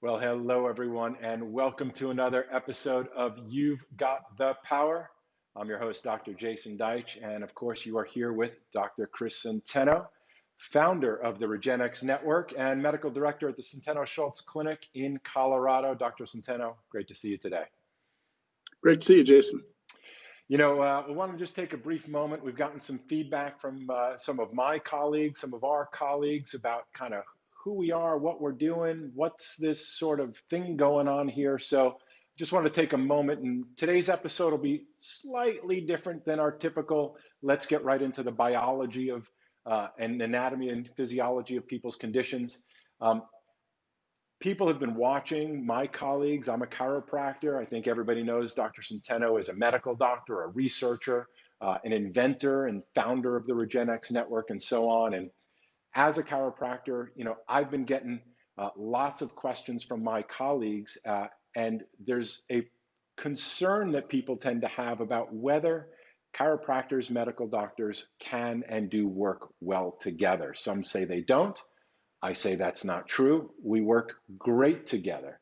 Well, hello, everyone, and welcome to another episode of You've Got the Power. I'm your host, Dr. Jason Deitch, and of course, you are here with Dr. Chris Centeno, founder of the Regenexx Network and medical director at the Centeno Schultz Clinic in Colorado. Dr. Centeno, great to see you today. Great to see you, Jason. We want to just take a brief moment. We've gotten some feedback from some of my colleagues, some of our colleagues about kind of who we are, what we're doing, what's this sort of thing going on here. So just want to take a moment, and today's episode will be slightly different than our typical, let's get right into the biology of and anatomy and physiology of people's conditions. People have been watching, my colleagues. I'm a chiropractor. I think everybody knows Dr. Centeno is a medical doctor, a researcher, an inventor and founder of the Regenexx Network and so on. And as a chiropractor, I've been getting lots of questions from my colleagues, and there's a concern that people tend to have about whether chiropractors, medical doctors can and do work well together. Some say they don't. I say that's not true. We work great together.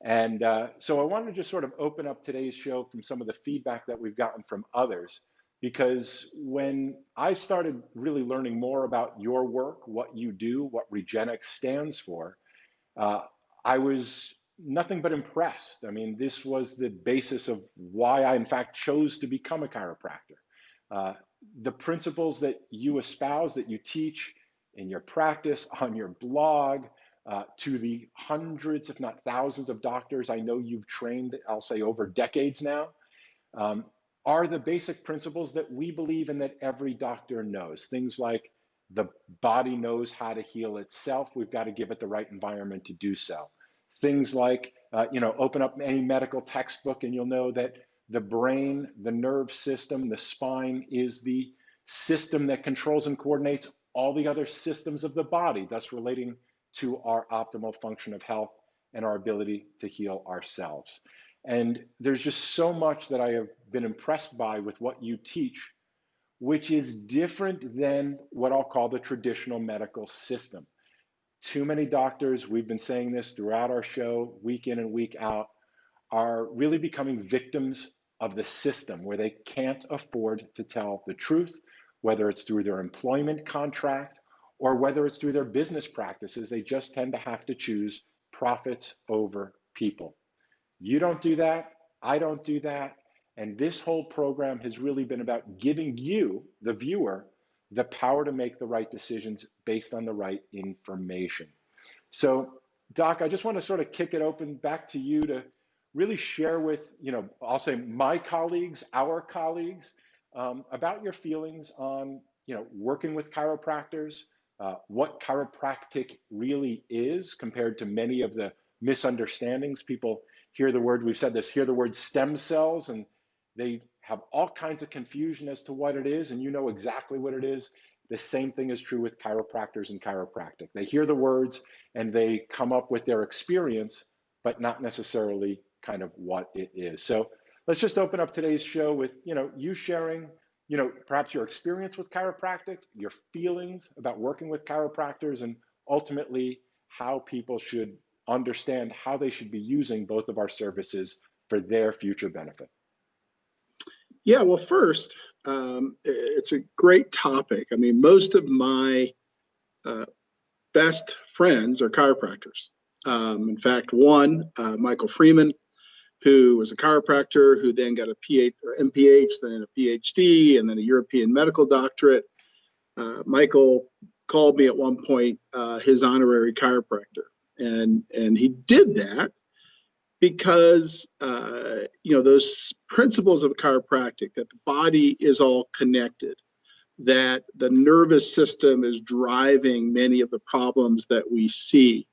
And so I wanted to just sort of open up today's show from some of the feedback that we've gotten from others, because when I started really learning more about your work, what you do, what Regenexx stands for, I was nothing but impressed. I mean, this was the basis of why I, in fact, chose to become a chiropractor. The principles that you espouse, that you teach in your practice, on your blog, to the hundreds, if not thousands of doctors I know you've trained, I'll say over decades now, are the basic principles that we believe in, that every doctor knows. Things like the body knows how to heal itself. We've got to give it the right environment to do so. Things like, open up any medical textbook and you'll know that the brain, the nerve system, the spine is the system that controls and coordinates all the other systems of the body, thus relating to our optimal function of health and our ability to heal ourselves. And there's just so much that I have been impressed by with what you teach, which is different than what I'll call the traditional medical system. Too many doctors, we've been saying this throughout our show, week in and week out, are really becoming victims of the system where they can't afford to tell the truth, whether it's through their employment contract or whether it's through their business practices. They just tend to have to choose profits over people. You don't do that. I don't do that. And this whole program has really been about giving you, the viewer, the power to make the right decisions based on the right information. So, Doc, I just want to sort of kick it open back to you to really share with, I'll say my colleagues, our colleagues, about your feelings on, working with chiropractors, what chiropractic really is compared to many of the misunderstandings. People hear the word, we've said this, hear the word stem cells, and they have all kinds of confusion as to what it is, and you know exactly what it is. The same thing is true with chiropractors and chiropractic. They hear the words and they come up with their experience, but not necessarily kind of what it is. So let's just open up today's show with, you sharing, perhaps your experience with chiropractic, your feelings about working with chiropractors, and ultimately how people should understand how they should be using both of our services for their future benefit. Yeah, well, first, it's a great topic. I mean, most of my best friends are chiropractors. In fact, one, Michael Freeman, who was a chiropractor, who then got a MPH, then a PhD, and then a European medical doctorate. Michael called me at one point his honorary chiropractor, and he did that because those principles of chiropractic, that the body is all connected, that the nervous system is driving many of the problems that we see.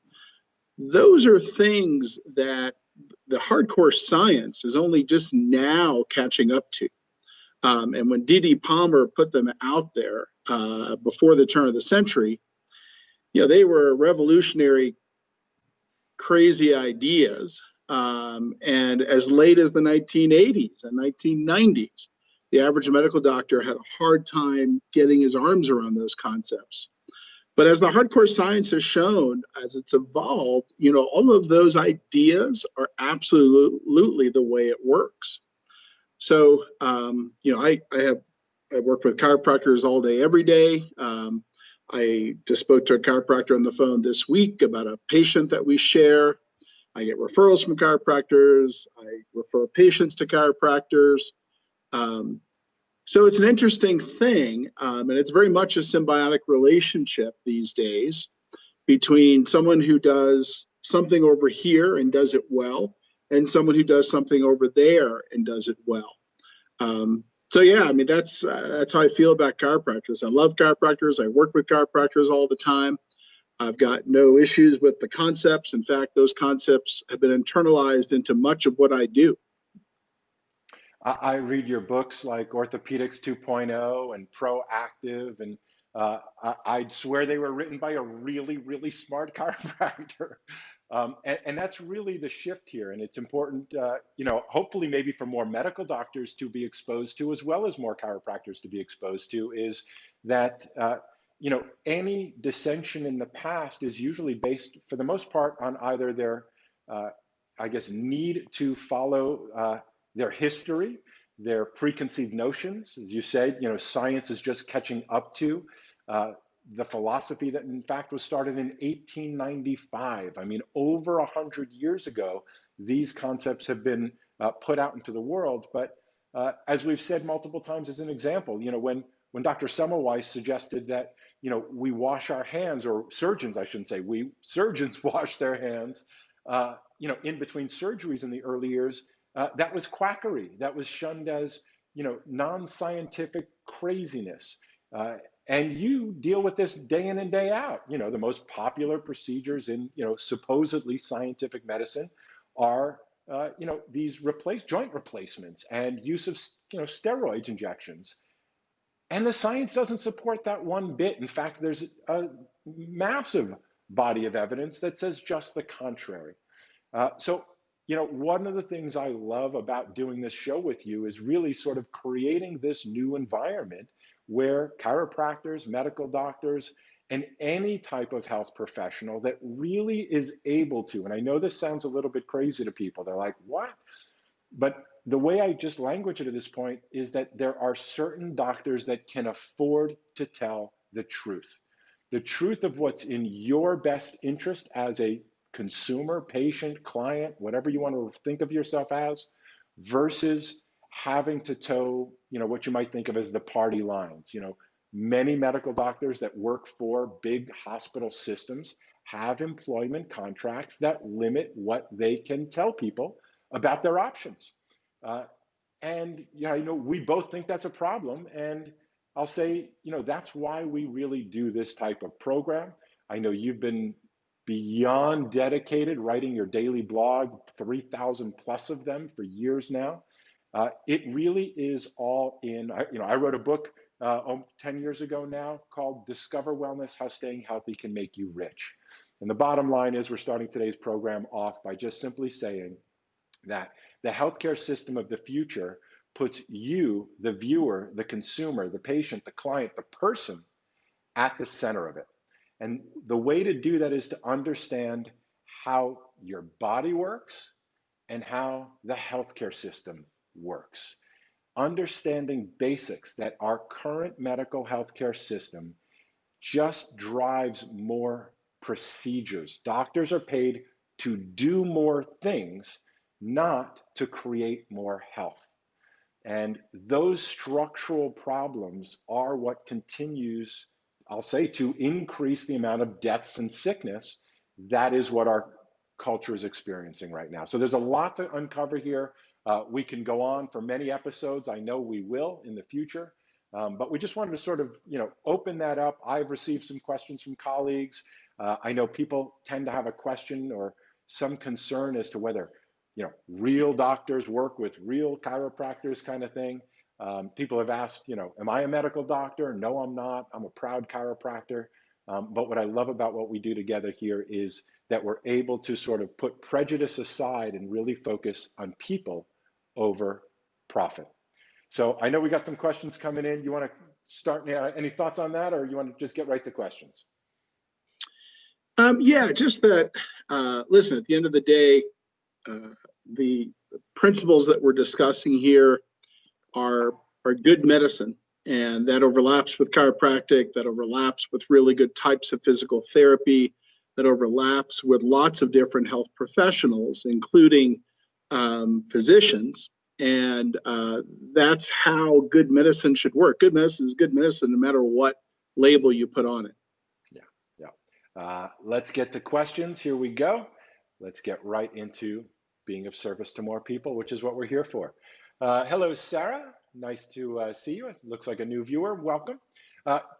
Those are things that the hardcore science is only just now catching up to. And when D.D. Palmer put them out there before the turn of the century, they were revolutionary, crazy ideas. And as late as the 1980s and 1990s, the average medical doctor had a hard time getting his arms around those concepts. But as the hardcore science has shown, as it's evolved, all of those ideas are absolutely the way it works. So, I work with chiropractors all day, every day. I just spoke to a chiropractor on the phone this week about a patient that we share. I get referrals from chiropractors. I refer patients to chiropractors. So it's an interesting thing, and it's very much a symbiotic relationship these days between someone who does something over here and does it well, and someone who does something over there and does it well. So yeah, I mean that's how I feel about chiropractors. I love chiropractors. I work with chiropractors all the time. I've got no issues with the concepts. In fact, those concepts have been internalized into much of what I do. I read your books like Orthopedics 2.0 and Proactive, and I'd swear they were written by a really, really smart chiropractor. And that's really the shift here. And it's important, hopefully maybe for more medical doctors to be exposed to, as well as more chiropractors to be exposed to, is that, any dissension in the past is usually based, for the most part, on either their, need to follow their history, their preconceived notions. As you said, science is just catching up to the philosophy that in fact was started in 1895. I mean, over 100 years ago, these concepts have been put out into the world. But as we've said multiple times as an example, when Dr. Semmelweis suggested that, we wash our hands, or surgeons, I shouldn't say we, surgeons wash their hands, in between surgeries in the early years, that was quackery. That was shunned as, non-scientific craziness. And you deal with this day in and day out. The most popular procedures in, supposedly scientific medicine are, these joint replacements and use of, steroids injections. And the science doesn't support that one bit. In fact, there's a massive body of evidence that says just the contrary. So, one of the things I love about doing this show with you is really sort of creating this new environment where chiropractors, medical doctors, and any type of health professional that really is able to, and I know this sounds a little bit crazy to people, they're like, what? But the way I just language it at this point is that there are certain doctors that can afford to tell the truth of what's in your best interest as a consumer, patient, client, whatever you want to think of yourself as, versus having to toe, what you might think of as the party lines. Many medical doctors that work for big hospital systems have employment contracts that limit what they can tell people about their options. And we both think that's a problem. And I'll say, that's why we really do this type of program. I know you've been beyond dedicated, writing your daily blog, 3,000 plus of them for years now. It really is all in. I wrote a book 10 years ago now called Discover Wellness, How Staying Healthy Can Make You Rich. And the bottom line is we're starting today's program off by just simply saying that the healthcare system of the future puts you, the viewer, the consumer, the patient, the client, the person at the center of it. And the way to do that is to understand how your body works and how the healthcare system works. Understanding basics that our current medical healthcare system just drives more procedures. Doctors are paid to do more things, not to create more health. And those structural problems are what continues, I'll say, to increase the amount of deaths and sickness. That is what our culture is experiencing right now. So there's a lot to uncover here. We can go on for many episodes. I know we will in the future. But we just wanted to sort of, open that up. I've received some questions from colleagues. I know people tend to have a question or some concern as to whether, real doctors work with real chiropractors, kind of thing. People have asked, am I a medical doctor? No, I'm not. I'm a proud chiropractor. But what I love about what we do together here is that we're able to sort of put prejudice aside and really focus on people over profit. So I know we got some questions coming in. You want to start, any thoughts on that, or you want to just get right to questions? Yeah, just that. Listen, at the end of the day, uh, the principles that we're discussing here are good medicine, and that overlaps with chiropractic. That overlaps with really good types of physical therapy. That overlaps with lots of different health professionals, including physicians. And that's how good medicine should work. Good medicine is good medicine, no matter what label you put on it. Yeah, yeah. Let's get to questions. Here we go. Let's get right into being of service to more people, which is what we're here for. Hello, Sarah. Nice to see you. It looks like a new viewer. Welcome.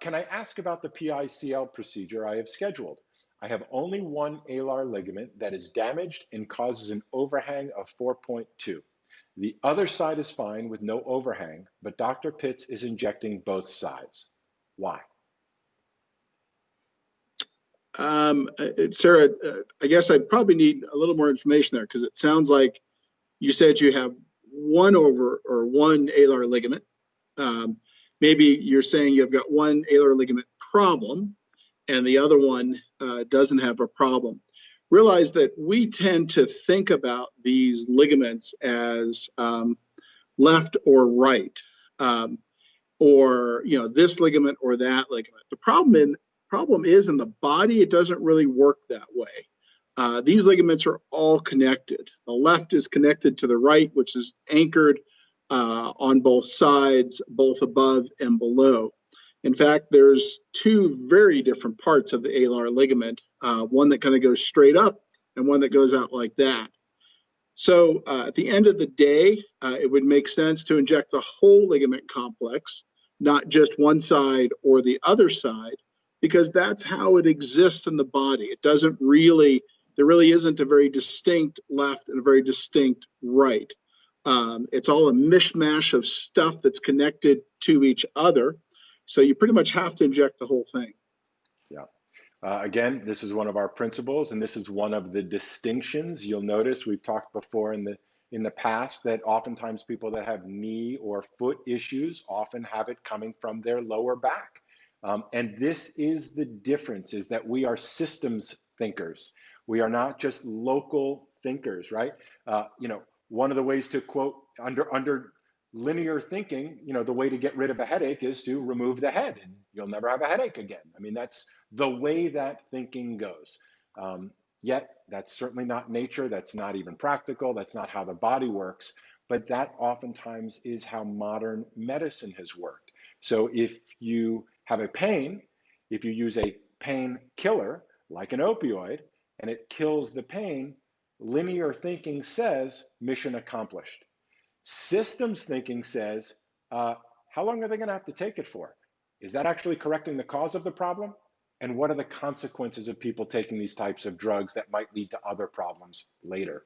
Can I ask about the PICL procedure I have scheduled? I have only one alar ligament that is damaged and causes an overhang of 4.2. The other side is fine with no overhang, but Dr. Pitts is injecting both sides. Why? Sarah, I guess I probably need a little more information there, because it sounds like you said you have one alar ligament. Um, Maybe you're saying you've got one alar ligament problem and the other one doesn't have a problem. Realize that we tend to think about these ligaments as left or right. Um, or this ligament or that ligament. The problem is in the body, it doesn't really work that way. These ligaments are all connected. The left is connected to the right, which is anchored on both sides, both above and below. In fact, there's two very different parts of the alar ligament, one that kind of goes straight up and one that goes out like that. So at the end of the day, it would make sense to inject the whole ligament complex, not just one side or the other side, because that's how it exists in the body. It doesn't really, there really isn't a very distinct left and a very distinct right. It's all a mishmash of stuff that's connected to each other. So you pretty much have to inject the whole thing. Yeah. Again, this is one of our principles, and this is one of the distinctions. You'll notice we've talked before in the past that oftentimes people that have knee or foot issues often have it coming from their lower back. And this is the difference, is that we are systems thinkers. We are not just local thinkers, right? One of the ways to quote under linear thinking, the way to get rid of a headache is to remove the head and you'll never have a headache again. I mean, that's the way that thinking goes. Yet that's certainly not nature. That's not even practical. That's not how the body works. But that oftentimes is how modern medicine has worked. So if you have a pain, if you use a pain killer like an opioid and it kills the pain, linear thinking says mission accomplished. Systems thinking says, how long are they going to have to take it for? Is that actually correcting the cause of the problem? And what are the consequences of people taking these types of drugs that might lead to other problems later?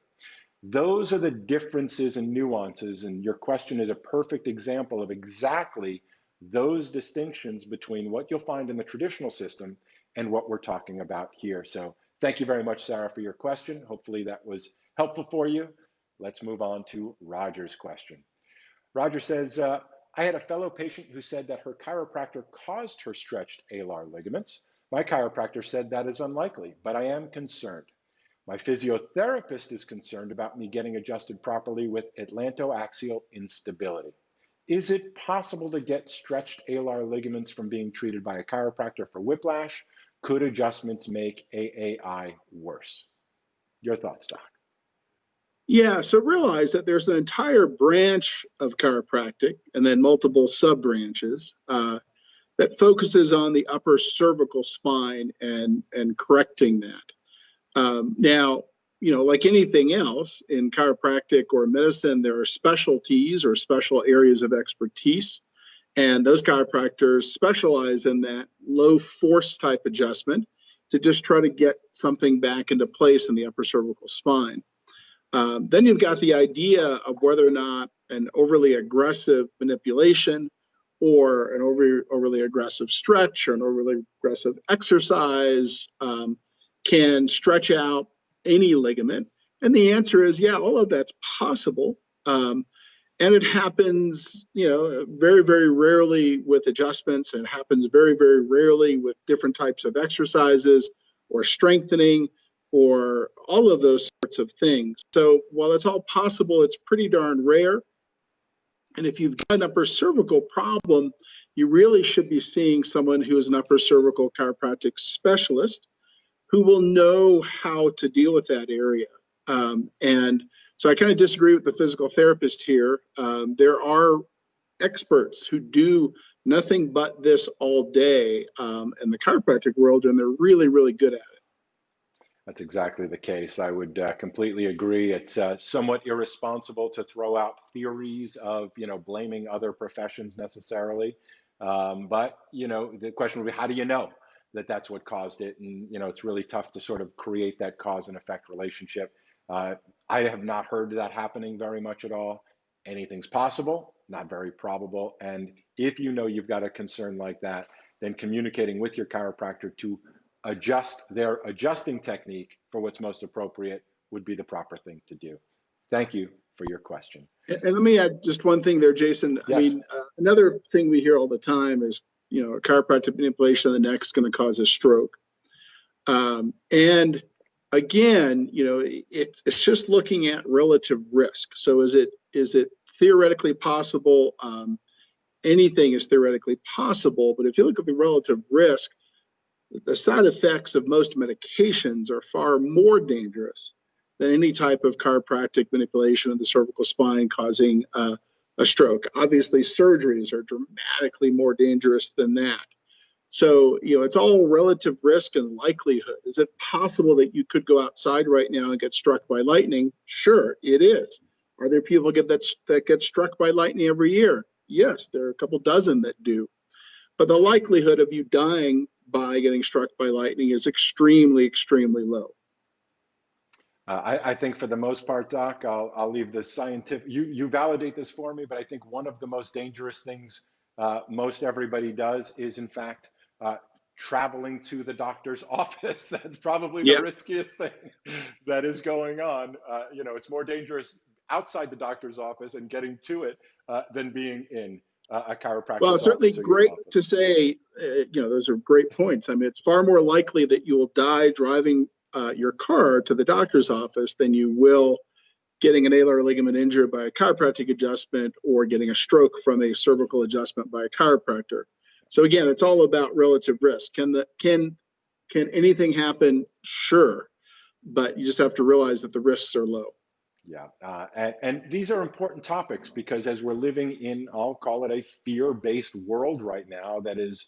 Those are the differences and nuances, and your question is a perfect example of exactly those distinctions between what you'll find in the traditional system and what we're talking about here. So thank you very much, Sarah, for your question. Hopefully that was helpful for you. Let's move on to Roger's question. Roger says, I had a fellow patient who said that her chiropractor caused her stretched alar ligaments. My chiropractor said that is unlikely, but I am concerned. My physiotherapist is concerned about me getting adjusted properly with atlantoaxial instability. Is it possible to get stretched alar ligaments from being treated by a chiropractor for whiplash? Could adjustments make AAI worse? Your thoughts, Doc? Yeah, so realize that there's an entire branch of chiropractic and then multiple sub branches that focuses on the upper cervical spine and correcting that. Now, like anything else in chiropractic or medicine, there are specialties or special areas of expertise. And those chiropractors specialize in that low force type adjustment to just try to get something back into place in the upper cervical spine. Then you've got the idea of whether or not an overly aggressive manipulation or an overly aggressive stretch or an overly aggressive exercise can stretch out any ligament. And the answer is, yeah, all of that's possible. And it happens, very, very rarely with adjustments, and it happens very, very rarely with different types of exercises or strengthening or all of those sorts of things. So while it's all possible, it's pretty darn rare. And if you've got an upper cervical problem, you really should be seeing someone who is an upper cervical chiropractic specialist who will know how to deal with that area. And so I kind of disagree with the physical therapist here. There are experts who do nothing but this all day in the chiropractic world, and they're really, really good at it. That's exactly the case. I would completely agree. It's somewhat irresponsible to throw out theories of, blaming other professions necessarily. But, the question would be, how do you know that that's what caused it? And, it's really tough to sort of create that cause and effect relationship. I have not heard that happening very much at all. Anything's possible, not very probable. And if you know you've got a concern like that, then communicating with your chiropractor to adjust their adjusting technique for what's most appropriate would be the proper thing to do. Thank you for your question. And let me add just one thing there, Jason. Yes. I mean, another thing we hear all the time is, chiropractic manipulation of the neck is going to cause a stroke. And again, it's just looking at relative risk. So is it theoretically possible? Anything is theoretically possible, but if you look at the relative risk, the side effects of most medications are far more dangerous than any type of chiropractic manipulation of the cervical spine causing a stroke. Obviously, surgeries are dramatically more dangerous than that. So, it's all relative risk and likelihood. Is it possible that you could go outside right now and get struck by lightning? Sure, it is. Are there people that get struck by lightning every year? Yes, there are a couple dozen that do. But the likelihood of you dying by getting struck by lightning is extremely, extremely low. I think for the most part, Doc, I'll leave the scientific, you validate this for me, but I think one of the most dangerous things most everybody does is, in fact, traveling to the doctor's office. That's probably the riskiest thing that is going on. It's more dangerous outside the doctor's office and getting to it than being in a chiropractor's Well, it's certainly office. Great to say, those are great points. I mean, it's far more likely that you will die driving your car to the doctor's office than you will getting an alar ligament injured by a chiropractic adjustment or getting a stroke from a cervical adjustment by a chiropractor. So again, it's all about relative risk. Can anything happen? Sure, but you just have to realize that the risks are low. Yeah, and these are important topics because as we're living in, I'll call it a fear-based world right now that is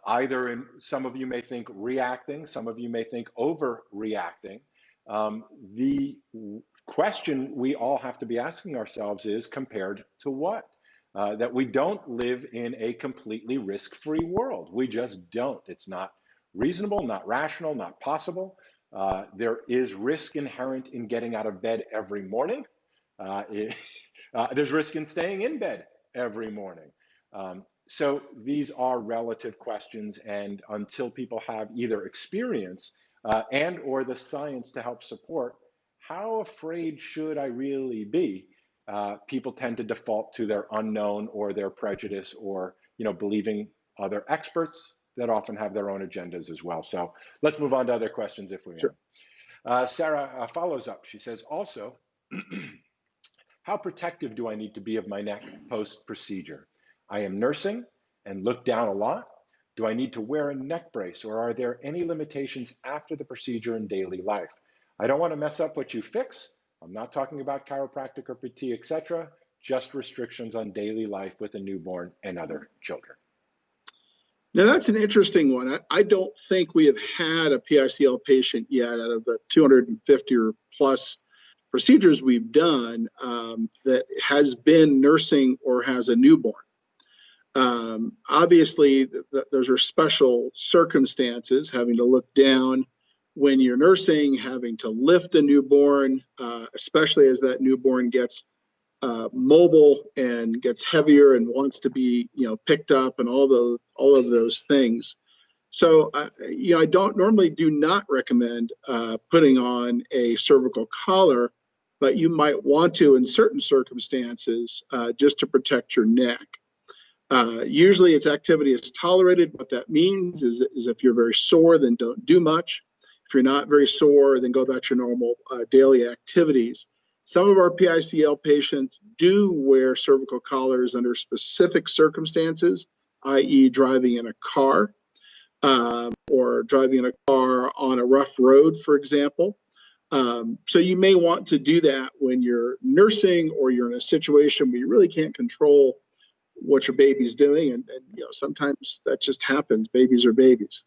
either in, some of you may think reacting, some of you may think overreacting. The question we all have to be asking ourselves is compared to what? That we don't live in a completely risk-free world. We just don't. It's not reasonable, not rational, not possible. There is risk inherent in getting out of bed every morning. There's risk in staying in bed every morning. So these are relative questions, and until people have either experience and or the science to help support, how afraid should I really be? People tend to default to their unknown or their prejudice or believing other experts that often have their own agendas as well. So let's move on to other questions if we may. Sure. Sarah follows up. She says, also, how protective do I need to be of my neck post-procedure? I am nursing and look down a lot. Do I need to wear a neck brace, or are there any limitations after the procedure in daily life? I don't want to mess up what you fix. I'm not talking about chiropractic or PT, etc., just restrictions on daily life with a newborn and other children. Now, that's an interesting one. I don't think we have had a PICL patient yet out of the 250 or plus procedures we've done that has been nursing or has a newborn. Obviously, those are special circumstances, having to look down when you're nursing, having to lift a newborn, especially as that newborn gets mobile and gets heavier and wants to be, picked up, and all of those things. So, I don't normally do not recommend putting on a cervical collar, but you might want to in certain circumstances just to protect your neck. Usually, its activity is tolerated. What that means is if you're very sore, then don't do much. If you're not very sore, then go back to your normal daily activities. Some of our PICL patients do wear cervical collars under specific circumstances, i.e. driving in a car or driving in a car on a rough road, for example. So you may want to do that when you're nursing or you're in a situation where you really can't control what your baby's doing. And sometimes that just happens. Babies are babies.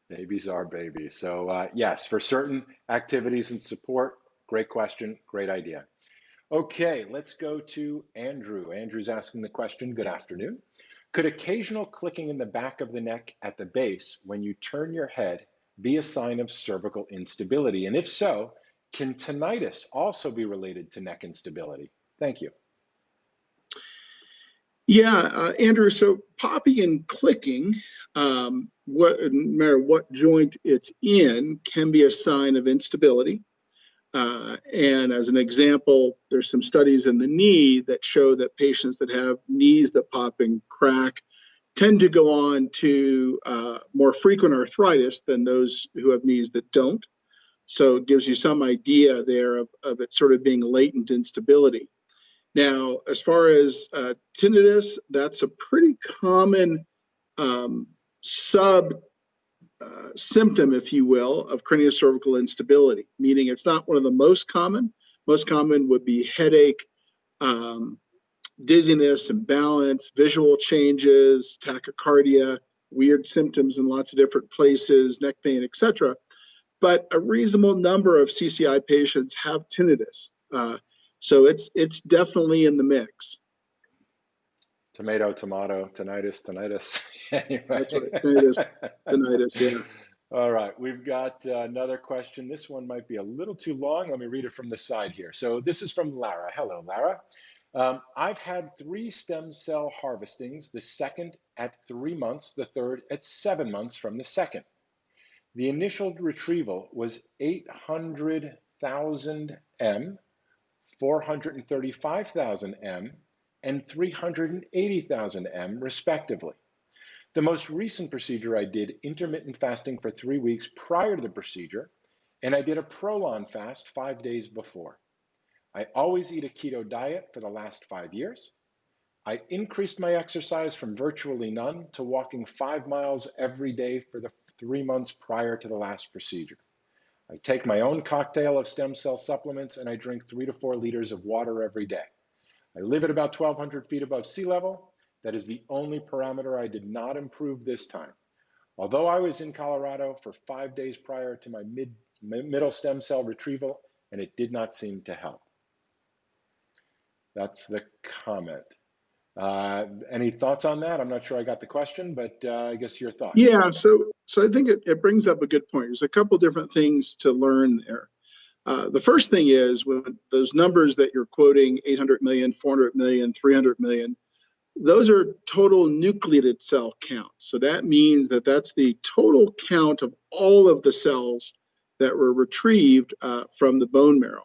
Babies are babies. So yes, for certain activities and support, great question, great idea. Okay, let's go to Andrew. Andrew's asking the question, good afternoon. Could occasional clicking in the back of the neck at the base when you turn your head be a sign of cervical instability? And if so, can tinnitus also be related to neck instability? Thank you. Yeah, Andrew, so popping and clicking, no matter what joint it's in, can be a sign of instability. And as an example, there's some studies in the knee that show that patients that have knees that pop and crack tend to go on to more frequent arthritis than those who have knees that don't. So it gives you some idea there of it sort of being latent instability. Now, as far as tinnitus, that's a pretty common sub symptom, if you will, of craniocervical instability, meaning it's not one of the most common. Most common would be headache, dizziness, imbalance, visual changes, tachycardia, weird symptoms in lots of different places, neck pain, etc. But a reasonable number of CCI patients have tinnitus. So it's definitely in the mix. Tomato, tomato, tinnitus, tinnitus. Anyway. That's right, tinnitus, yeah. All right, we've got another question. This one might be a little too long. Let me read it from the side here. So this is from Lara. Hello, Lara. I've had 3 stem cell harvestings, the second at 3 months, the third at 7 months from the second. The initial retrieval was 800,000 M, 435,000 M, and 380,000 M, respectively. The most recent procedure I did intermittent fasting for 3 weeks prior to the procedure, and I did a prolon fast 5 days before. I always eat a keto diet for the last 5 years. I increased my exercise from virtually none to walking 5 miles every day for the 3 months prior to the last procedure. I take my own cocktail of stem cell supplements and I drink 3 to 4 liters of water every day. I live at about 1,200 feet above sea level. That is the only parameter I did not improve this time. Although I was in Colorado for 5 days prior to my middle stem cell retrieval, and it did not seem to help. That's the comment. Any thoughts on that? I'm not sure I got the question, but I guess your thoughts. Yeah, so I think it brings up a good point. There's a couple different things to learn there. The first thing is when those numbers that you're quoting, 800 million, 400 million, 300 million, those are total nucleated cell counts. So that means that that's the total count of all of the cells that were retrieved from the bone marrow.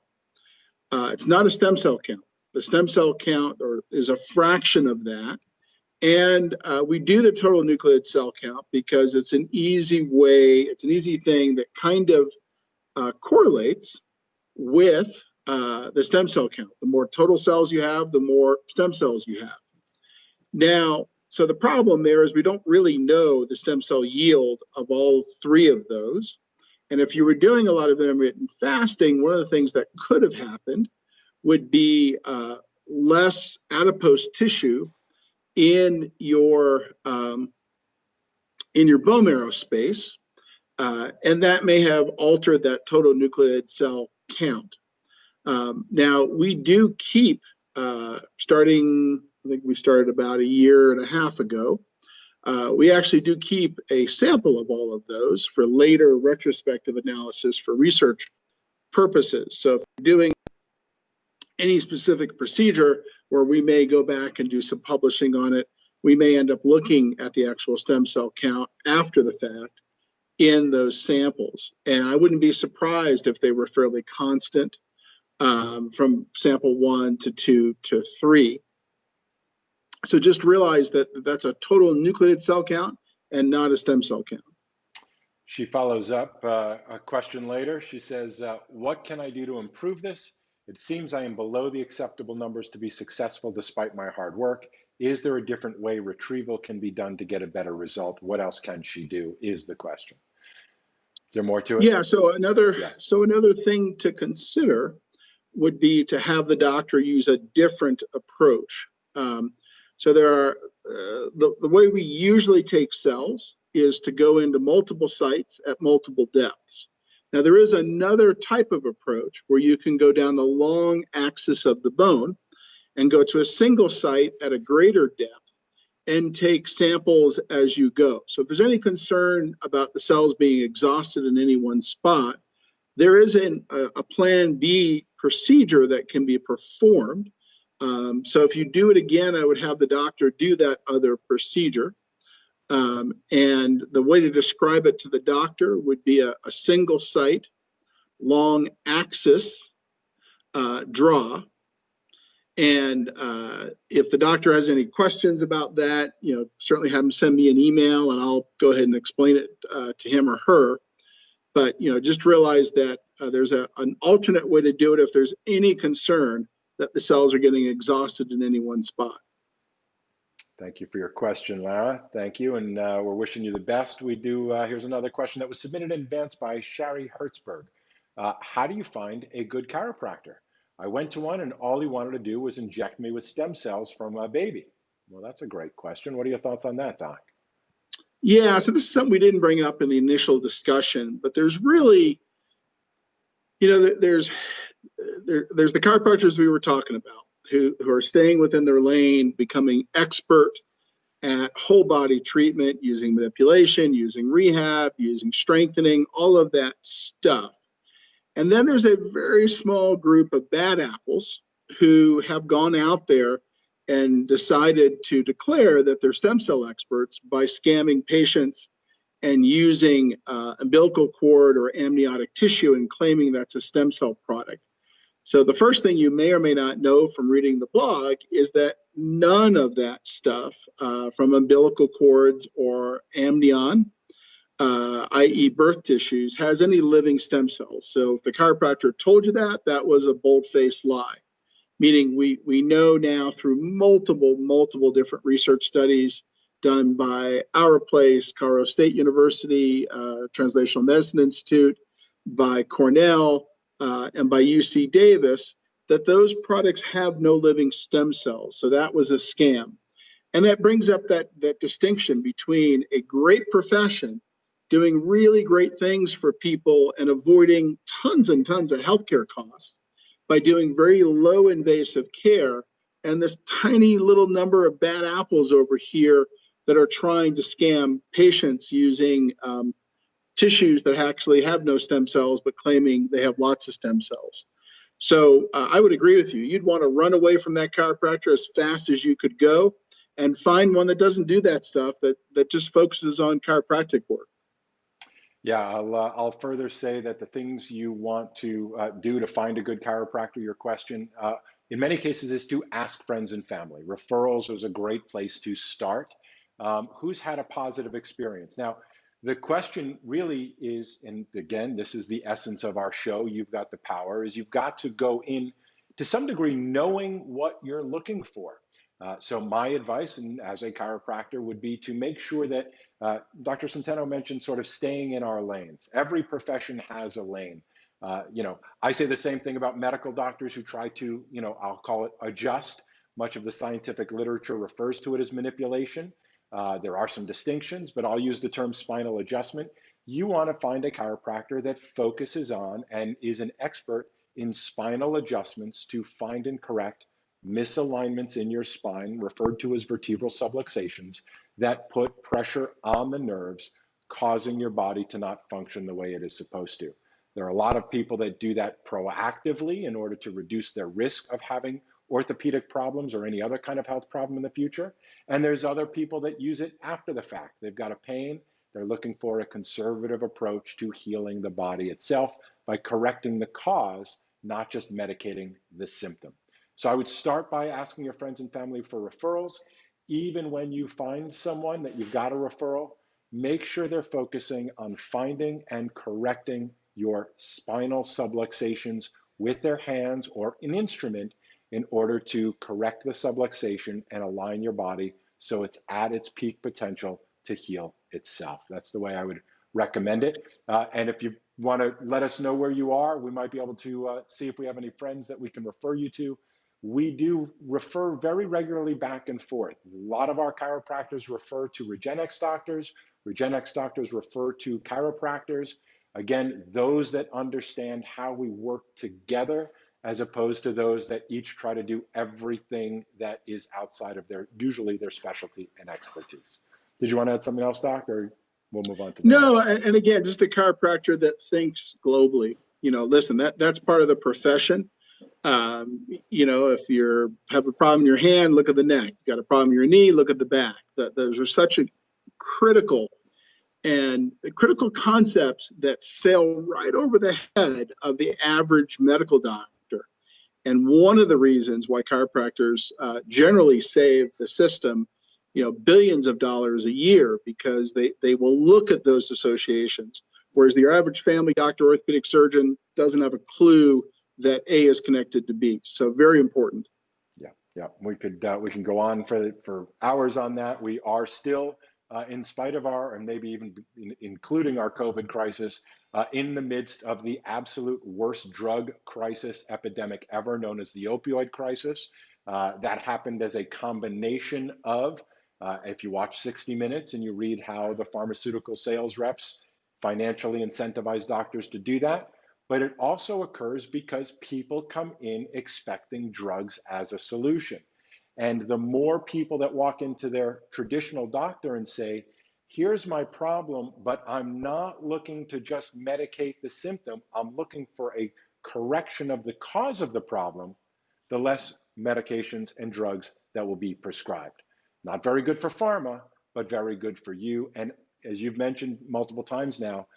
It's not a stem cell count. The stem cell count is a fraction of that. And we do the total nucleated cell count because it's an easy thing that kind of correlates with the stem cell count. The more total cells you have, the more stem cells you have. Now, so the problem there is we don't really know the stem cell yield of all 3 of those. And if you were doing a lot of intermittent fasting, one of the things that could have happened would be less adipose tissue in your bone marrow space, and that may have altered that total nucleated cell count. Now, we do keep, starting, I think we started about 1.5 years ago, we actually do keep a sample of all of those for later retrospective analysis for research purposes. So if you're doing any specific procedure where we may go back and do some publishing on it, we may end up looking at the actual stem cell count after the fact in those samples. And I wouldn't be surprised if they were fairly constant from sample 1 to 2 to 3. So just realize that that's a total nucleated cell count and not a stem cell count. She follows up a question later. She says, what can I do to improve this? It seems I am below the acceptable numbers to be successful despite my hard work. Is there a different way retrieval can be done to get a better result? What else can she do is the question. Is there more to it? Yeah, Yeah. so another thing to consider would be to have the doctor use a different approach. So there are the way we usually take cells is to go into multiple sites at multiple depths. Now there is another type of approach where you can go down the long axis of the bone and go to a single site at a greater depth and take samples as you go. So if there's any concern about the cells being exhausted in any one spot, there is a plan B procedure that can be performed. So if you do it again, I would have the doctor do that other procedure. And the way to describe it to the doctor would be a single site, long axis draw. And if the doctor has any questions about that, certainly have him send me an email and I'll go ahead and explain it to him or her. But just realize that there's an alternate way to do it if there's any concern that the cells are getting exhausted in any one spot. Thank you for your question, Lara. Thank you, and we're wishing you the best. We do. Here's another question that was submitted in advance by Shari Hertzberg. How do you find a good chiropractor? I went to one, and all he wanted to do was inject me with stem cells from a baby. Well, that's a great question. What are your thoughts on that, Doc? Yeah, so this is something we didn't bring up in the initial discussion, but there's really, there's the chiropractors we were talking about who are staying within their lane, becoming expert at whole body treatment, using manipulation, using rehab, using strengthening, all of that stuff. And then there's a very small group of bad apples who have gone out there and decided to declare that they're stem cell experts by scamming patients and using umbilical cord or amniotic tissue and claiming that's a stem cell product. So the first thing you may or may not know from reading the blog is that none of that stuff from umbilical cords or amnion, i.e. birth tissues, has any living stem cells. So if the chiropractor told you that, that was a bold-faced lie. Meaning we know now through multiple different research studies done by our place, Colorado State University, Translational Medicine Institute, by Cornell, and by UC Davis, that those products have no living stem cells. So that was a scam. And that brings up that distinction between a great profession doing really great things for people and avoiding tons and tons of healthcare costs by doing very low invasive care, and this tiny little number of bad apples over here that are trying to scam patients using tissues that actually have no stem cells but claiming they have lots of stem cells. So I would agree with you. You'd want to run away from that chiropractor as fast as you could go and find one that doesn't do that stuff, that just focuses on chiropractic work. Yeah, I'll further say that the things you want to do to find a good chiropractor, your question, in many cases is to ask friends and family. Referrals is a great place to start. Who's had a positive experience? Now, the question really is, and again, this is the essence of our show, You've Got the Power, is you've got to go in to some degree knowing what you're looking for. So my advice, and as a chiropractor, would be to make sure that Dr. Centeno mentioned sort of staying in our lanes. Every profession has a lane. I say the same thing about medical doctors who try to, I'll call it adjust. Much of the scientific literature refers to it as manipulation. There are some distinctions, but I'll use the term spinal adjustment. You want to find a chiropractor that focuses on and is an expert in spinal adjustments to find and correct misalignments in your spine, referred to as vertebral subluxations, that put pressure on the nerves, causing your body to not function the way it is supposed to. There are a lot of people that do that proactively in order to reduce their risk of having orthopedic problems or any other kind of health problem in the future. And there's other people that use it after the fact. They've got a pain. They're looking for a conservative approach to healing the body itself by correcting the cause, not just medicating the symptom. So I would start by asking your friends and family for referrals. Even when you find someone that you've got a referral, make sure they're focusing on finding and correcting your spinal subluxations with their hands or an instrument in order to correct the subluxation and align your body so it's at its peak potential to heal itself. That's the way I would recommend it. And if you want to let us know where you are, we might be able to see if we have any friends that we can refer you to. We do refer very regularly back and forth. A lot of our chiropractors refer to Regenexx doctors. Regenexx doctors refer to chiropractors. Again, those that understand how we work together as opposed to those that each try to do everything that is outside of usually their specialty and expertise. Did you want to add something else, Doc, or we'll move on to the No, next? and again, just a chiropractor that thinks globally. Listen, that's part of the profession. If you have a problem in your hand, look at the neck. You got a problem in your knee, look at the back. Those are such a critical concepts that sail right over the head of the average medical doctor. And one of the reasons why chiropractors generally save the system, billions of dollars a year, because they will look at those associations, whereas the average family doctor, orthopedic surgeon doesn't have a clue that A is connected to B. So very important. Yeah. We can go on for hours on that. We are still, in spite of and maybe even including our COVID crisis, in the midst of the absolute worst drug crisis epidemic ever, known as the opioid crisis. That happened as a combination of, if you watch 60 Minutes and you read how the pharmaceutical sales reps financially incentivize doctors to do that, but it also occurs because people come in expecting drugs as a solution. And the more people that walk into their traditional doctor and say, here's my problem, but I'm not looking to just medicate the symptom, I'm looking for a correction of the cause of the problem, the less medications and drugs that will be prescribed. Not very good for pharma, but very good for you. And as you've mentioned multiple times now,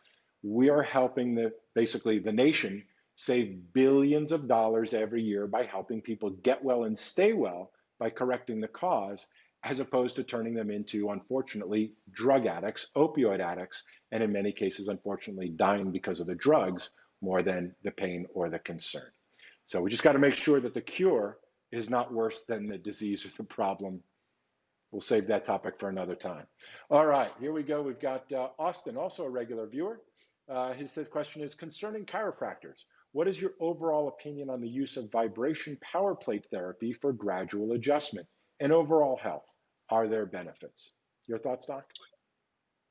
we are helping basically the nation save billions of dollars every year by helping people get well and stay well by correcting the cause, as opposed to turning them into, unfortunately, drug addicts, opioid addicts, and in many cases, unfortunately, dying because of the drugs more than the pain or the concern. So we just got to make sure that the cure is not worse than the disease or the problem. We'll save that topic for another time. All right, here we go. We've got Austin, also a regular viewer. His question is, concerning chiropractors, what is your overall opinion on the use of vibration power plate therapy for gradual adjustment and overall health? Are there benefits? Your thoughts, Doc?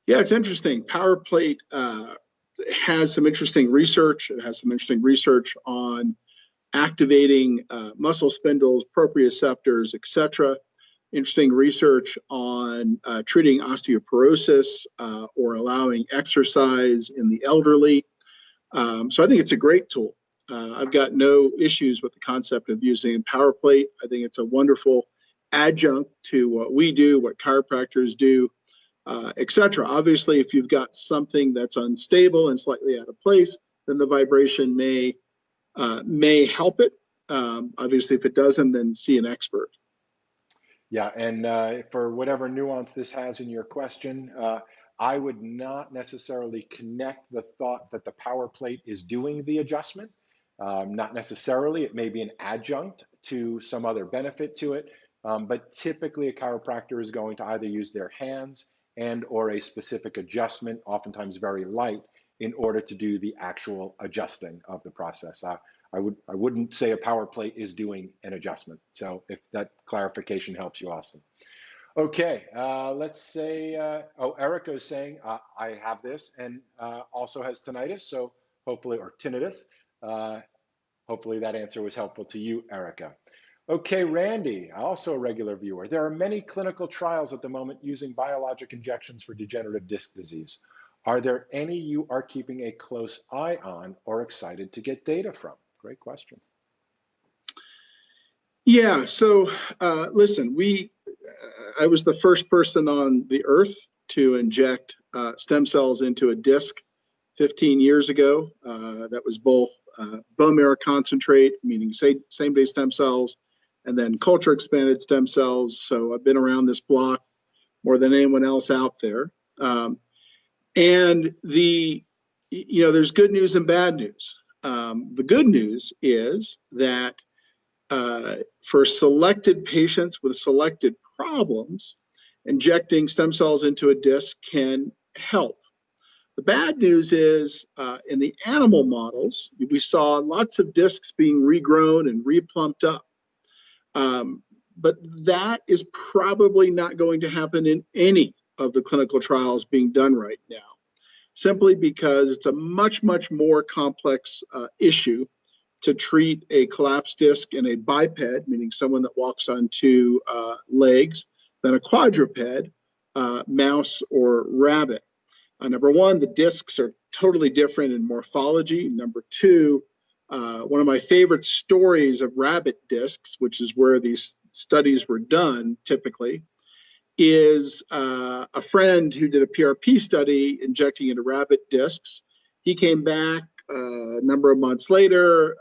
Yeah, it's interesting. Power plate has some interesting research. It has some interesting research on activating muscle spindles, proprioceptors, etc. Interesting research on treating osteoporosis or allowing exercise in the elderly. So I think it's a great tool. I've got no issues with the concept of using power plate. I think it's a wonderful adjunct to what we do, what chiropractors do, etc. Obviously, if you've got something that's unstable and slightly out of place, then the vibration may help it. Obviously, if it doesn't, then see an expert. Yeah, and for whatever nuance this has in your question, I would not necessarily connect the thought that the power plate is doing the adjustment. Not necessarily. It may be an adjunct to some other benefit to it, but typically a chiropractor is going to either use their hands and or a specific adjustment, oftentimes very light, in order to do the actual adjusting of the process. I wouldn't say a power plate is doing an adjustment. So if that clarification helps you, Austin. Okay, let's say, Erica is saying, I have this and also has tinnitus, so hopefully, or tinnitus. Hopefully that answer was helpful to you, Erica. Okay, Randy, also a regular viewer. There are many clinical trials at the moment using biologic injections for degenerative disc disease. Are there any you are keeping a close eye on or excited to get data from? Great question. Yeah, so listen, I was the first person on the earth to inject stem cells into a disc 15 years ago. That was both bone marrow concentrate, meaning same-day stem cells, and then culture expanded stem cells. So I've been around this block more than anyone else out there. And there's good news and bad news. The good news is that for selected patients with selected problems, injecting stem cells into a disc can help. The bad news is in the animal models, we saw lots of discs being regrown and replumped up. But that is probably not going to happen in any of the clinical trials being done right now, simply because it's a much, much more complex issue to treat a collapsed disc in a biped, meaning someone that walks on two legs, than a quadruped, mouse or rabbit. Number one, the discs are totally different in morphology. Number two, one of my favorite stories of rabbit discs, which is where these studies were done typically, is a friend who did a PRP study injecting into rabbit discs. He came back a number of months later.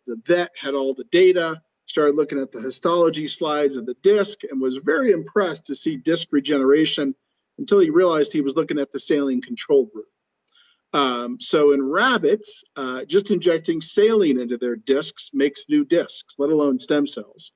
The vet had all the data, started looking at the histology slides of the disc, and was very impressed to see disc regeneration until he realized he was looking at the saline control group. So in rabbits, just injecting saline into their discs makes new discs, let alone stem cells.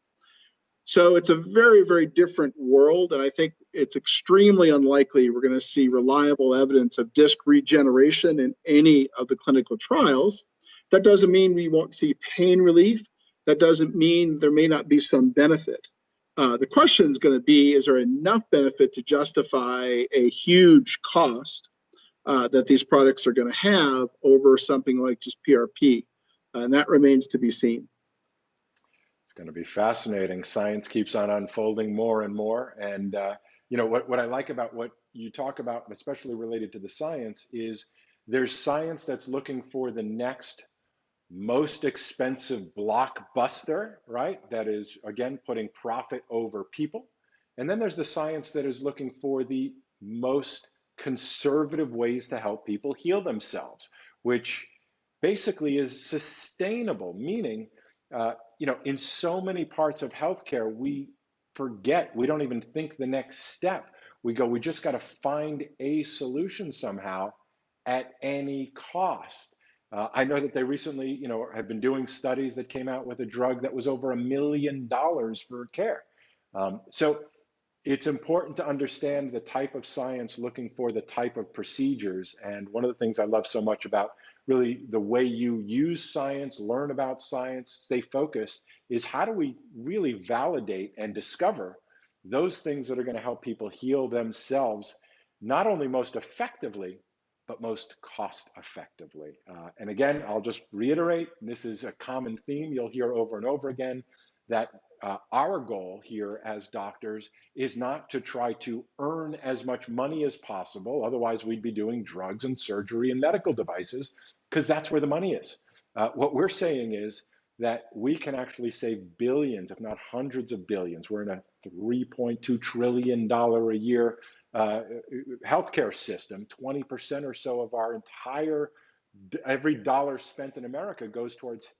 So it's a very, very different world, and I think it's extremely unlikely we're going to see reliable evidence of disc regeneration in any of the clinical trials. That doesn't mean we won't see pain relief. That doesn't mean there may not be some benefit. The question is going to be, is there enough benefit to justify a huge cost that these products are going to have over something like just PRP? And that remains to be seen. It's going to be fascinating. Science keeps on unfolding more and more. And what I like about what you talk about, especially related to the science, is there's science that's looking for the next most expensive blockbuster, right? That is, again, putting profit over people. And then there's the science that is looking for the most conservative ways to help people heal themselves, which basically is sustainable, meaning, in so many parts of healthcare, we forget, we don't even think the next step. We just got to find a solution somehow at any cost. I know that they recently, have been doing studies that came out with a drug that was over $1 million for care. So it's important to understand the type of science looking for the type of procedures. And one of the things I love so much about really the way you use science, learn about science, stay focused, is how do we really validate and discover those things that are going to help people heal themselves, not only most effectively, but most cost effectively. And again, I'll just reiterate, this is a common theme you'll hear over and over again, that our goal here as doctors is not to try to earn as much money as possible. Otherwise, we'd be doing drugs and surgery and medical devices, because that's where the money is. What we're saying is that we can actually save billions, if not hundreds of billions. We're in a $3.2 trillion a year healthcare system. 20% or so of our every dollar spent in America goes towards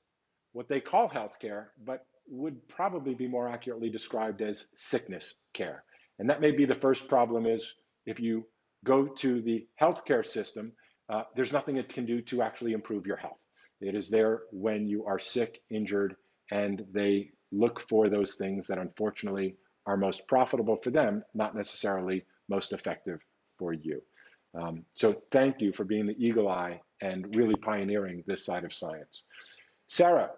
what they call healthcare, but would probably be more accurately described as sickness care. And that may be the first problem, is if you go to the healthcare system, there's nothing it can do to actually improve your health. It is there when you are sick, injured, and they look for those things that unfortunately are most profitable for them, not necessarily most effective for you. So thank you for being the eagle eye and really pioneering this side of science. Sarah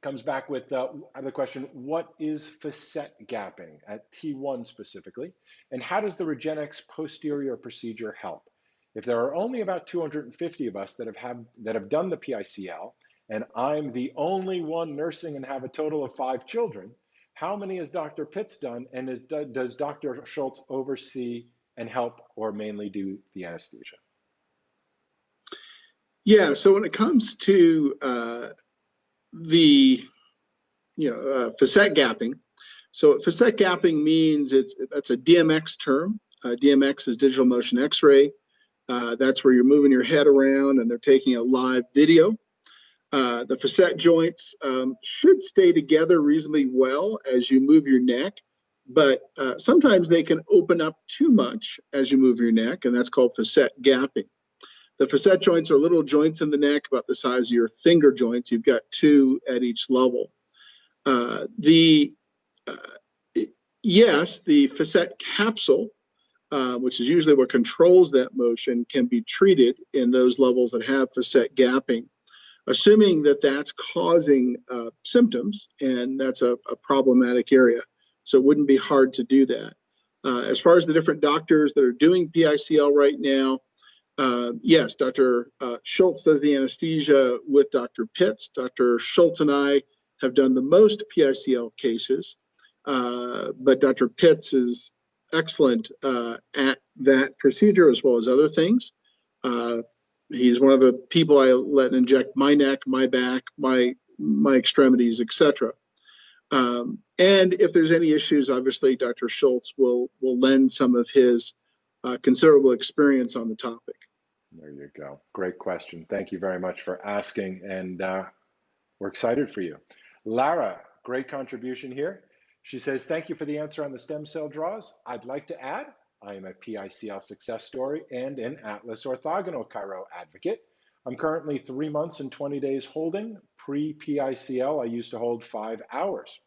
comes back with the question, what is facet gapping at T1 specifically, and how does the regenexx posterior procedure help? If there are only about 250 of us that have done the PICL, and I'm the only one nursing and have a total of 5 children, how many has Dr. Pitts done, and does Dr. Schultz oversee and help, or mainly do the anesthesia? Yeah, so when it comes to facet gapping, so facet gapping means that's a DMX term. DMX is digital motion X-ray. That's where you're moving your head around and they're taking a live video. The facet joints should stay together reasonably well as you move your neck, but sometimes they can open up too much as you move your neck, and that's called facet gapping. The facet joints are little joints in the neck about the size of your finger joints. You've got two at each level. The Yes, the facet capsule, which is usually what controls that motion, can be treated in those levels that have facet gapping, assuming that that's causing symptoms, and that's a problematic area. So it wouldn't be hard to do that. As far as the different doctors that are doing PICL right now, yes, Dr. Schultz does the anesthesia with Dr. Pitts. Dr. Schultz and I have done the most PICL cases, but Dr. Pitts is excellent at that procedure as well as other things. He's one of the people I let inject my neck, my back, my extremities, etc. And if there's any issues, obviously Dr. Schultz will lend some of his considerable experience on the topic. There you go. Great question. Thank you very much for asking, and we're excited for you. Lara, great contribution here. She says, thank you for the answer on the stem cell draws. I'd like to add, I am a PICL success story and an Atlas orthogonal chiro advocate. I'm currently 3 months and 20 days holding. Pre-PICL, I used to hold 5 hours.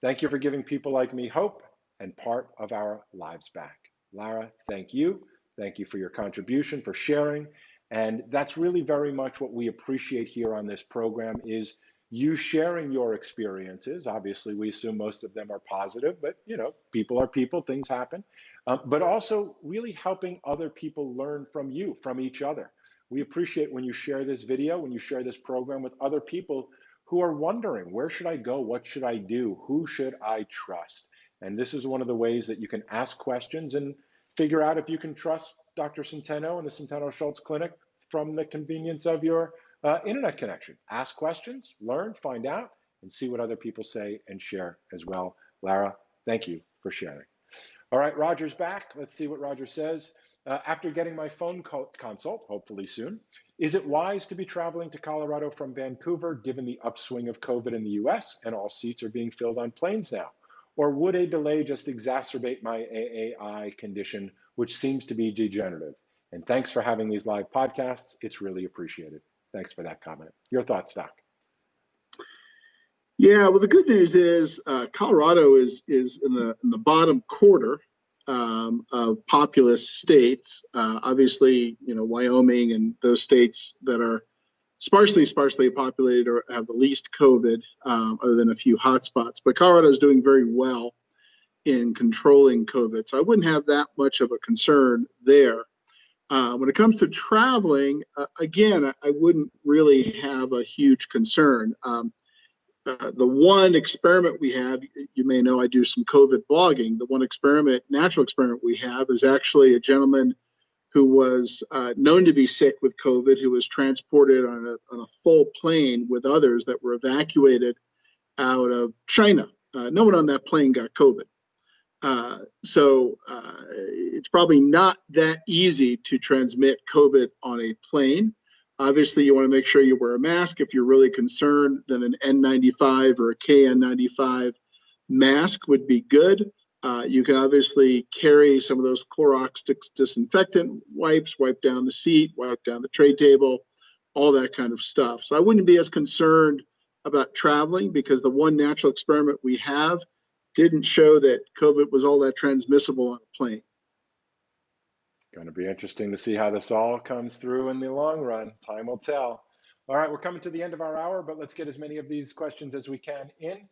Thank you for giving people like me hope and part of our lives back. Lara, thank you. Thank you for your contribution, for sharing. And that's really very much what we appreciate here on this program is you sharing your experiences. Obviously, we assume most of them are positive, but people are people, things happen. But also really helping other people learn from you, from each other. We appreciate when you share this video, when you share this program with other people who are wondering, where should I go? What should I do? Who should I trust? And this is one of the ways that you can ask questions and figure out if you can trust Dr. Centeno and the Centeno Schultz Clinic from the convenience of your internet connection. Ask questions, learn, find out, and see what other people say and share as well. Lara, thank you for sharing. All right, Roger's back. Let's see what Roger says. After getting my phone consult, hopefully soon, is it wise to be traveling to Colorado from Vancouver given the upswing of COVID in the US and all seats are being filled on planes now? Or would a delay just exacerbate my AAI condition, which seems to be degenerative? And thanks for having these live podcasts. It's really appreciated. Thanks for that comment. Your thoughts, Doc? Yeah, well, the good news is Colorado is in the bottom quarter of populous states. Obviously, Wyoming and those states that are sparsely populated or have the least COVID, other than a few hotspots. But Colorado is doing very well in controlling COVID, so I wouldn't have that much of a concern there. When it comes to traveling, again, I wouldn't really have a huge concern. The one experiment we have, you may know I do some COVID blogging. The one natural experiment we have is actually a gentleman who was known to be sick with COVID, who was transported on a full plane with others that were evacuated out of China. No one on that plane got COVID. So it's probably not that easy to transmit COVID on a plane. Obviously, you want to make sure you wear a mask. If you're really concerned, then an N95 or a KN95 mask would be good. You can obviously carry some of those Clorox disinfectant wipes, wipe down the seat, wipe down the tray table, all that kind of stuff. So I wouldn't be as concerned about traveling because the one natural experiment we have didn't show that COVID was all that transmissible on a plane. Going to be interesting to see how this all comes through in the long run. Time will tell. All right, we're coming to the end of our hour, but let's get as many of these questions as we can in.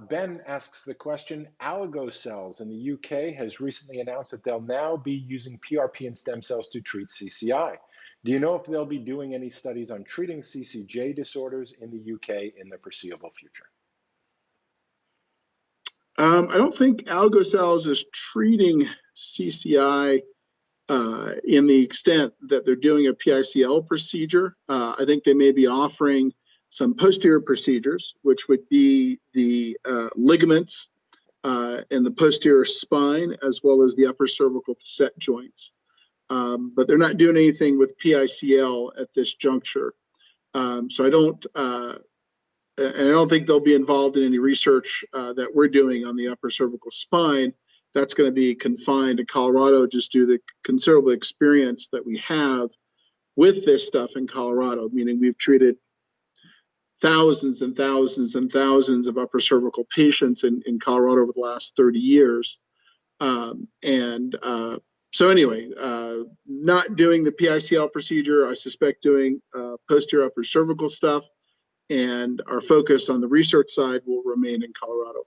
Ben asks the question, AlloCells in the UK has recently announced that they'll now be using PRP and stem cells to treat CCI. Do you know if they'll be doing any studies on treating CCJ disorders in the UK in the foreseeable future? I don't think AlloCells is treating CCI in the extent that they're doing a PICL procedure. I think they may be offering some posterior procedures, which would be the ligaments in the posterior spine, as well as the upper cervical facet joints. But they're not doing anything with PICL at this juncture. So I don't and I don't think they'll be involved in any research that we're doing on the upper cervical spine. That's going to be confined to Colorado, just due to the considerable experience that we have with this stuff in Colorado, meaning we've treated thousands and thousands and thousands of upper cervical patients in Colorado over the last 30 years. So anyway, not doing the PICL procedure, I suspect doing posterior upper cervical stuff, and our focus on the research side will remain in Colorado.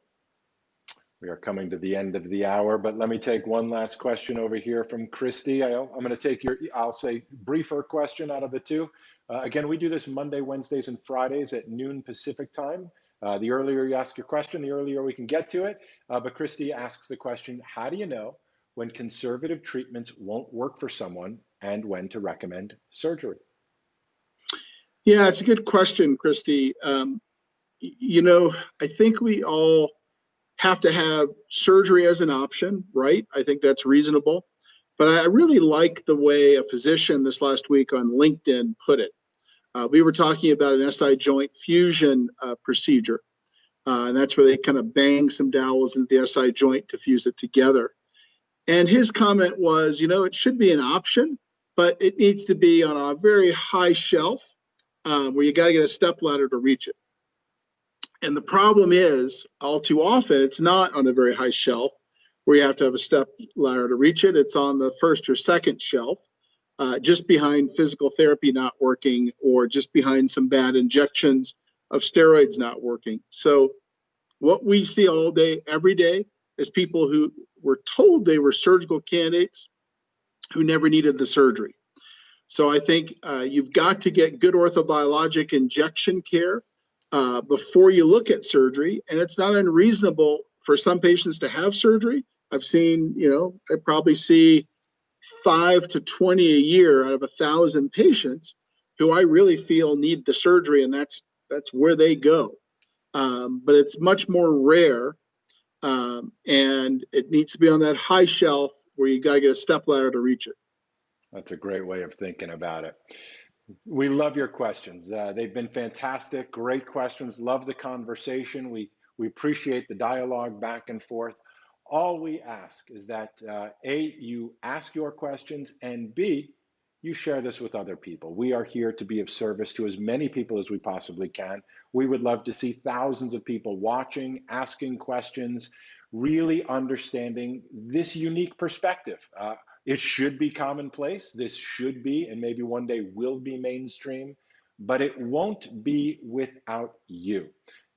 We are coming to the end of the hour, but let me take one last question over here from Christy. I'm going to take I'll say, briefer question out of the two. Again, we do this Monday, Wednesdays, and Fridays at noon Pacific time. The earlier you ask your question, the earlier we can get to it. But Christy asks the question, how do you know when conservative treatments won't work for someone and when to recommend surgery? Yeah, it's a good question, Christy. I think we all have to have surgery as an option, right? I think that's reasonable. But I really like the way a physician this last week on LinkedIn put it. We were talking about an SI joint fusion procedure. And that's where they kind of bang some dowels into the SI joint to fuse it together. And his comment was, it should be an option, but it needs to be on a very high shelf where you got to get a step ladder to reach it. And the problem is, all too often, it's not on a very high shelf where you have to have a step ladder to reach it. It's on the first or second shelf, just behind physical therapy not working, or just behind some bad injections of steroids not working. So what we see all day, every day, is people who were told they were surgical candidates who never needed the surgery. So I think you've got to get good orthobiologic injection care before you look at surgery. And it's not unreasonable for some patients to have surgery. I've seen, I probably see 5 to 20 a year out of 1,000 patients who I really feel need the surgery, and that's where they go. But it's much more rare, and it needs to be on that high shelf where you got to get a step ladder to reach it. That's a great way of thinking about it. We love your questions. They've been fantastic, great questions. Love the conversation. We appreciate the dialogue back and forth. All we ask is that A, you ask your questions, and B, you share this with other people. We are here to be of service to as many people as we possibly can. We would love to see thousands of people watching, asking questions, really understanding this unique perspective. It should be commonplace. This should be, and maybe one day will be, mainstream, but it won't be without you.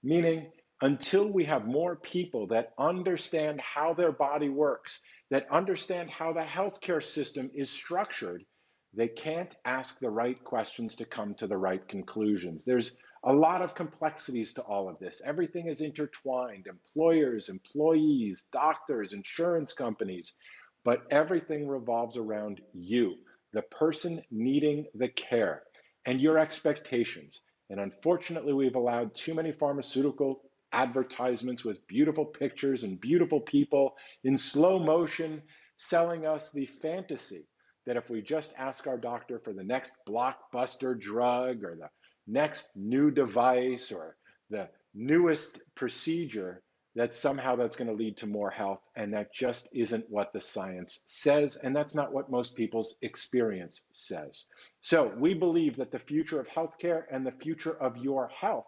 Meaning, until we have more people that understand how their body works, that understand how the healthcare system is structured, they can't ask the right questions to come to the right conclusions. There's a lot of complexities to all of this. Everything is intertwined: employers, employees, doctors, insurance companies. But everything revolves around you, the person needing the care, and your expectations. And unfortunately, we've allowed too many pharmaceutical advertisements with beautiful pictures and beautiful people in slow motion selling us the fantasy that if we just ask our doctor for the next blockbuster drug or the next new device or the newest procedure, that somehow that's going to lead to more health, and that just isn't what the science says, and that's not what most people's experience says. So we believe that the future of healthcare and the future of your health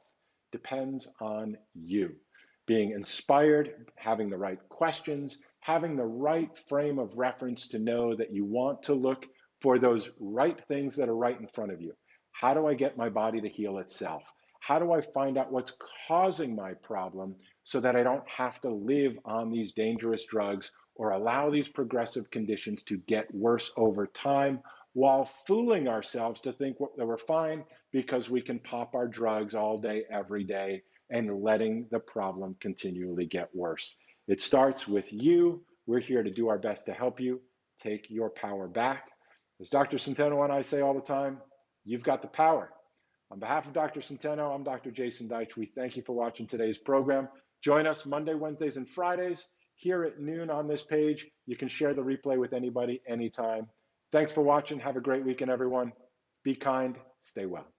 depends on you being inspired, having the right questions, having the right frame of reference to know that you want to look for those right things that are right in front of you. How do I get my body to heal itself? How do I find out what's causing my problem so that I don't have to live on these dangerous drugs or allow these progressive conditions to get worse over time while fooling ourselves to think that we're fine because we can pop our drugs all day, every day, and letting the problem continually get worse. It starts with you. We're here to do our best to help you take your power back. As Dr. Centeno and I say all the time, you've got the power. On behalf of Dr. Centeno, I'm Dr. Jason Deitch. We thank you for watching today's program. Join us Monday, Wednesdays, and Fridays here at noon on this page. You can share the replay with anybody, anytime. Thanks for watching. Have a great weekend, everyone. Be kind. Stay well.